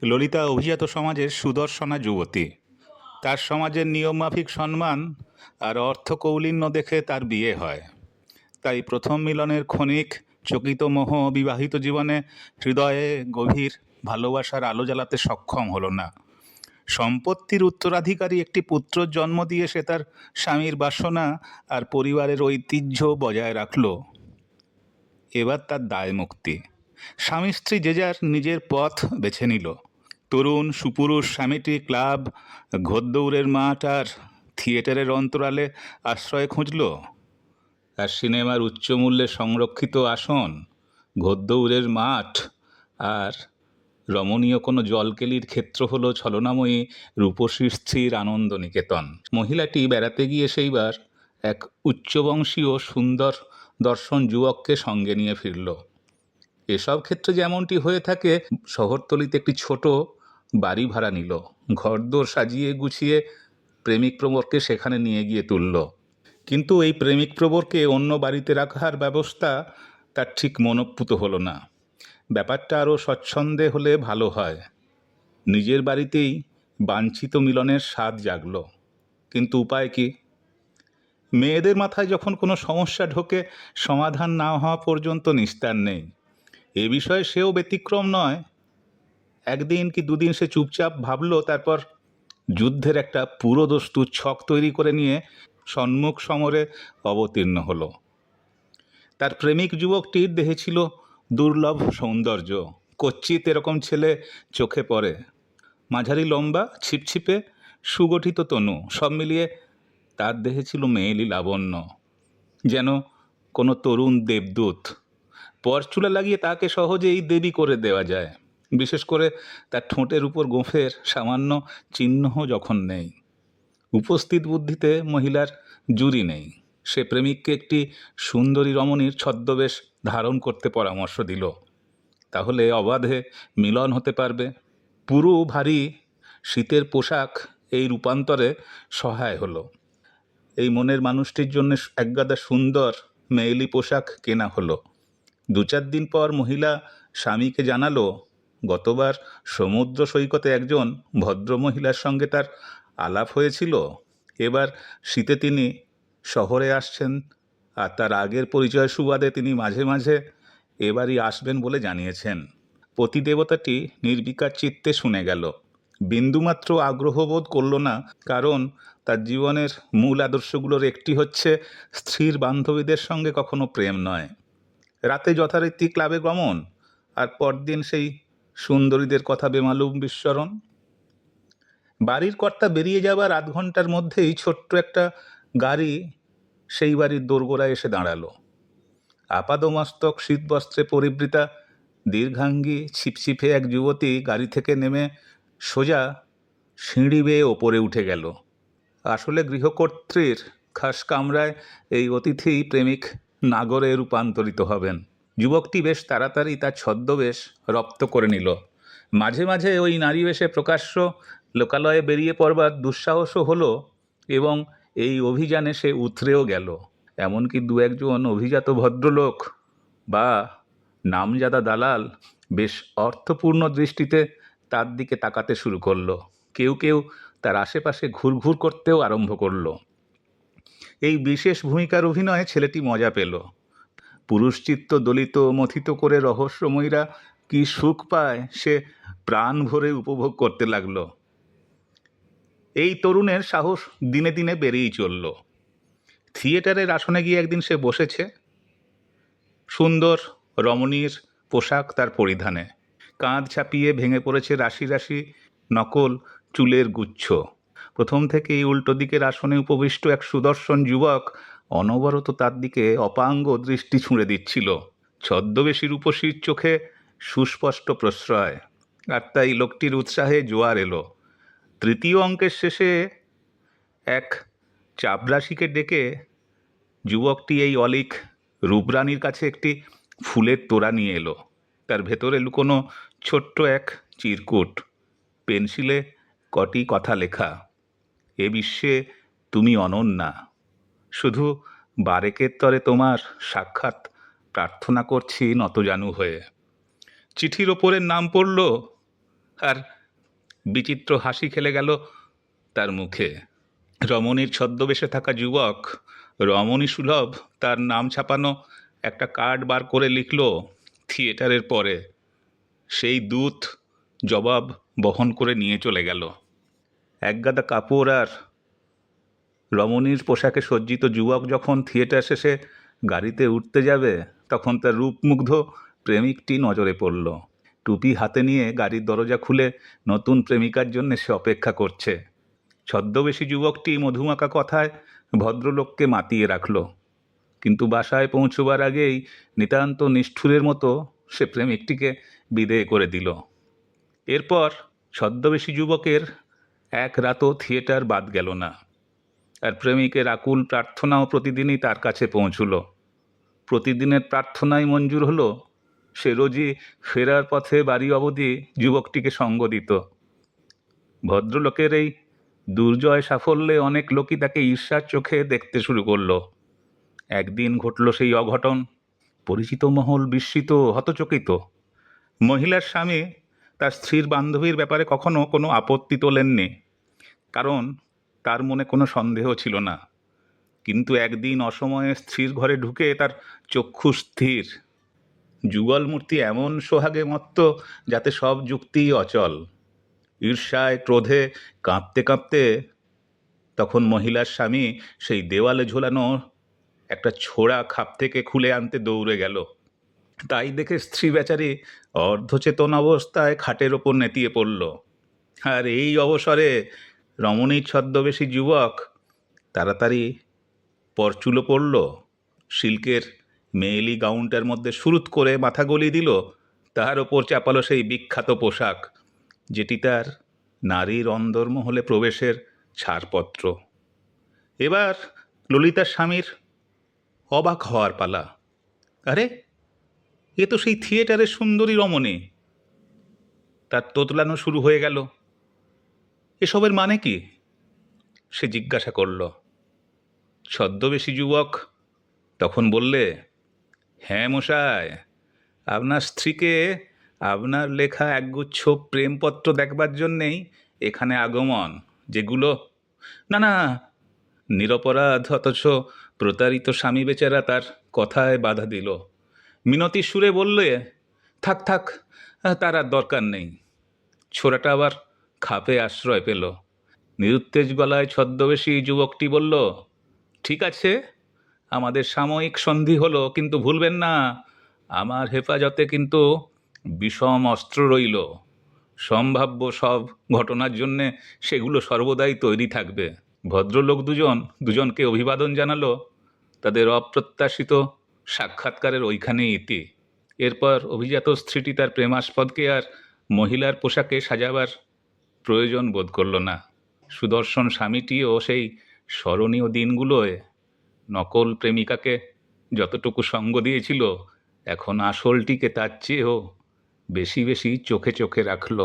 ললিতা অভিজাত সমাজের সুদর্শনা যুবতী। তার সমাজের নিয়মমাফিক সম্মান আর অর্থকৌলিন্য দেখে তার বিয়ে হয়। তাই প্রথম মিলনের ক্ষণিক চকিত মোহ বিবাহিত জীবনে হৃদয়ে গভীর ভালোবাসার আলো জ্বালাতে সক্ষম হলো না। সম্পত্তির উত্তরাধিকারী একটি পুত্র জন্ম দিয়ে সে তার স্বামীর বাসনা আর পরিবারের ঐতিহ্য বজায় রাখল। এবার তার দায় মুক্তি। স্বামী স্ত্রী যে যার নিজের পথ বেছে নিল। তরুণ সুপুরুষ স্বামীটি ক্লাব, ঘোড়দৌড়ের মাঠ আর থিয়েটারের অন্তরালে আশ্রয় খুঁজল। আর সিনেমার উচ্চমূল্যে সংরক্ষিত আসন, ঘোড়দৌড়ের মাঠ আর রমণীয় কোনো জলকেলির ক্ষেত্র হলো ছলনাময়ী রূপসী স্ত্রীর আনন্দ নিকেতন। মহিলাটি বেড়াতে গিয়ে সেইবার এক উচ্চবংশীয় সুন্দর দর্শন যুবককে সঙ্গে নিয়ে ফিরল। এসব ক্ষেত্রে যেমনটি হয়ে থাকে, শহরতলিতে একটি ছোট বাড়ি ভাড়া নিল, ঘরদোর সাজিয়ে গুছিয়ে প্রেমিক প্রবরকে সেখানে নিয়ে গিয়ে তুলল। কিন্তু এই প্রেমিক প্রবরকে অন্য বাড়িতে রাখার ব্যবস্থা তার ঠিক মনঃপূত হলো না। ব্যাপারটা আরও স্বচ্ছন্দে হলে ভালো হয়। নিজের বাড়িতেই বাঞ্ছিত মিলনের স্বাদ জাগল। কিন্তু উপায় কি? মেয়েদের মাথায় যখন কোনো সমস্যা ঢোকে, সমাধান না হওয়া পর্যন্ত নিস্তার নেই। এ বিষয়ে সেও ব্যতিক্রম নয়। একদিন কি দুদিন সে চুপচাপ ভাবল, তারপর যুদ্ধের একটা পুরোদস্তু ছক তৈরি করে নিয়ে সম্মুখ সমরে অবতীর্ণ হলো। তার প্রেমিক যুবকটির দেহে ছিল দুর্লভ সৌন্দর্য। কচ্ছিত এরকম ছেলে চোখে পড়ে। মাঝারি লম্বা, ছিপছিপে, সুগঠিত তনু, সব মিলিয়ে তার দেহে ছিল মেয়েলি লাবণ্য, যেন কোনো তরুণ দেবদূত। পরচুলা লাগিয়ে তাকে সহজেই দেবী করে দেওয়া যায়, বিশেষ করে তার ঠোঁটের উপর গোঁফের সামান্য চিহ্ন যখন নেই। উপস্থিত বুদ্ধিতে মহিলার জুরি নেই। সে প্রেমিককে একটি সুন্দরী রমণীর ছদ্মবেশ ধারণ করতে পরামর্শ দিল। তাহলে অবাধে মিলন হতে পারবে। পুরু ভারী শীতের পোশাক এই রূপান্তরে সহায় হলো। এই মনের মানুষটির জন্য একগাদা সুন্দর মেয়েলি পোশাক কেনা হলো। 2-4 দিন পর মহিলা স্বামীকে জানালো, গতবার সমুদ্র সৈকতে একজন ভদ্রমহিলার সঙ্গে তার আলাপ হয়েছিল। এবার শীতে তিনি শহরে আসছেন, আর তার আগের পরিচয় সুবাদে তিনি মাঝে মাঝে এবারই আসবেন বলে জানিয়েছেন। পতিদেবতাটি নির্বিকার চিত্তে শুনে গেল। বিন্দুমাত্র আগ্রহবোধ করল না, কারণ তার জীবনের মূল আদর্শগুলোর একটি হচ্ছে স্ত্রীর বান্ধবীদের সঙ্গে কখনো প্রেম নয়। রাতে যথারীতি ক্লাবে গমন, আর পরদিন সেই সুন্দরীদের কথা বেমালুম বিস্মরণ। বাড়ির কর্তা বেরিয়ে যাবার 0.5 ঘন্টার মধ্যেই ছোট্ট একটা গাড়ি সেই বাড়ির দোরগোড়ায় এসে দাঁড়ালো। আপাদমস্তক শীতবস্ত্রে পরিবৃতা দীর্ঘাঙ্গী ছিপছিপে এক যুবতী গাড়ি থেকে নেমে সোজা সিঁড়ি বেয়ে ওপরে উঠে গেল। আসলে গৃহকর্ত্রীর খাস কামরায় এই অতিথি প্রেমিক নাগরে রূপান্তরিত হবেন। যুবকটি বেশ তাড়াতাড়ি তার ছদ্মবেশ রপ্ত করে নিল। মাঝে মাঝে ওই নারী বেশে প্রকাশ্য লোকালয়ে বেরিয়ে পড়বার দুঃসাহসও হলো, এবং এই অভিযানে সে উতরেও গেল। এমনকি 2-1 অভিজাত ভদ্রলোক বা নামজাদা দালাল বেশ অর্থপূর্ণ দৃষ্টিতে তার দিকে তাকাতে শুরু করলো। কেউ কেউ তার আশেপাশে ঘুরঘুর করতেও আরম্ভ করলো। এই বিশেষ ভূমিকার অভিনয়ে ছেলেটি মজা পেল। পুরুষচিত্ত দলিত মথিত করে রহস্যময়ীরা কি সুখ পায় সে প্রাণ ভরে উপভোগ করতে লাগলো। এই তরুণের সাহস দিনে দিনে বেড়েই চলল। থিয়েটারের আসনে গিয়ে একদিন সে বসেছে। সুন্দর রমণীর পোশাক তার পরিধানে, কাঁধ ছাপিয়ে ভেঙে পড়েছে রাশি রাশি নকল চুলের গুচ্ছ। প্রথম থেকেই উল্টো দিকের আসনে উপবিষ্ট এক সুদর্শন যুবক অনবরত তার দিকে অপাঙ্গ দৃষ্টি ছুঁড়ে দিচ্ছিল। ছদ্মবেশী রূপসীর চোখে সুস্পষ্ট প্রশ্রয়, আর তাই লোকটির উৎসাহে জোয়ার এলো। 3য় অঙ্কের শেষে এক চাপরাশিকে ডেকে যুবকটি এই অলিক রূপরানীর কাছে একটি ফুলের তোড়া নিয়ে এলো। তার ভেতরে লুকোনো ছোট্ট এক চিরকুট, পেন্সিলে কটি কথা লেখা, এ বিশ্বে তুমি অনন্যা, শুধু বারেকের তরে তোমার সাক্ষাৎ প্রার্থনা করছি নতজানু হয়ে। চিঠির ওপরের নাম পড়ল আর বিচিত্র হাসি খেলে গেল তার মুখে। রমণীর ছদ্মবেশে থাকা যুবক রমণী সুলভ তার নাম ছাপানো একটা কার্ড বার করে লিখল থিয়েটারের পরে। সেই দূত জবাব বহন করে নিয়ে চলে গেল। একগাদা কাপড় আর রমণীর পোশাকে সজ্জিত যুবক যখন থিয়েটার শেষে গাড়িতে উঠতে যাবে, তখন তার রূপমুগ্ধ প্রেমিকটি নজরে পড়ল। টুপি হাতে নিয়ে গাড়ির দরজা খুলে নতুন প্রেমিকার জন্য সে অপেক্ষা করছে। ছদ্মবেশী যুবকটি মধুমাখা কথায় ভদ্রলোককে মাতিয়ে রাখল, কিন্তু বাসায় পৌঁছবার আগেই নিতান্ত নিষ্ঠুরের মতো সে প্রেমিকটিকে বিদেয় করে দিল। এরপর ছদ্মবেশী যুবকের এক রাতও থিয়েটার বাদ গেল না, আর প্রেমিকের আকুল প্রার্থনাও প্রতিদিনই তার কাছে পৌঁছল। প্রতিদিনের প্রার্থনাই মঞ্জুর হলো। সে রোজই ফেরার পথে বাড়ি অবধি যুবকটিকে সঙ্গ দিত। ভদ্রলোকের এই দুর্জয় সাফল্যে অনেক লোকই তাকে ঈর্ষার চোখে দেখতে শুরু করলো। একদিন ঘটল সেই অঘটন। পরিচিত মহল বিস্মিত, হতচকিত। মহিলার স্বামী তার স্ত্রীর বান্ধবীর ব্যাপারে কখনো কোনো আপত্তি তোলেননি, কারণ তার মনে কোনো সন্দেহ ছিল না। কিন্তু একদিন অসময়ে স্ত্রীর ঘরে ঢুকে তার চক্ষু স্থির। যুগল মূর্তি এমন সোহাগে মত্ত যাতে সব যুক্তিই অচল। ঈর্ষায় ক্রোধে কাঁপতে কাঁপতে তখন মহিলার স্বামী সেই দেওয়ালে ঝোলানো একটা ছোড়া খাপ থেকে খুলে আনতে দৌড়ে গেল। তাই দেখে স্ত্রী বেচারি অর্ধচেতন অবস্থায় খাটের ওপর নেতিয়ে পড়ল। আর এই অবসরে রমণীর ছদ্মবেশী যুবক তাড়াতাড়ি পরচুলো পড়ল, সিল্কের মেয়েলি গাউনটার মধ্যে সুরুত করে মাথা গলিয়ে দিল। তার ওপর চাপালো সেই বিখ্যাত পোশাক, যেটি তার নারীর অন্দরমহলে প্রবেশের ছাড়পত্র। এবার ললিতার স্বামীর অবাক হওয়ার পালা। আরে, এ তো সেই থিয়েটারের সুন্দরী রমণী। তার তোতলানো শুরু হয়ে গেল। এসবের মানে কি? সে জিজ্ঞাসা করল। ছদ্মবেশী যুবক তখন বললে, হ্যাঁ মশাই, আপনার স্ত্রীকে আপনার লেখা একগুচ্ছ প্রেমপত্র দেখবার জন্যেই এখানে আগমন। যেগুলো না না, নিরপরাধ অথচ প্রতারিত স্বামী বেচারা তার কথায় বাধা দিল। মিনতির সুরে বললে, থাক থাক, তার আর দরকার নেই। ছোড়াটা আবার খাপে আশ্রয় পেল। নিরুত্তেজ গলায় ছদ্মবেশী যুবকটি বলল, ঠিক আছে, আমাদের সাময়িক সন্ধি হলো, কিন্তু ভুলবেন না আমার হেফাজতে কিন্তু বিষম অস্ত্র রইল। সম্ভাব্য সব ঘটনার জন্যে সেগুলো সর্বদাই তৈরি থাকবে। ভদ্রলোক দুজনকে অভিবাদন জানালো। তাদের অপ্রত্যাশিত সাক্ষাৎকারের ওইখানেই ইতি। এরপর অভিজাত স্ত্রীটি তার প্রেমাস্পদকে আর মহিলার পোশাকে সাজাবার প্রয়োজন বোধ করল না। সুদর্শন স্বামীটিও সেই স্মরণীয় দিনগুলোয় নকল প্রেমিকাকে যতটুকু সঙ্গ দিয়েছিল, এখন আসলটিকে তার চেয়েও বেশি বেশি চোখে চোখে রাখল।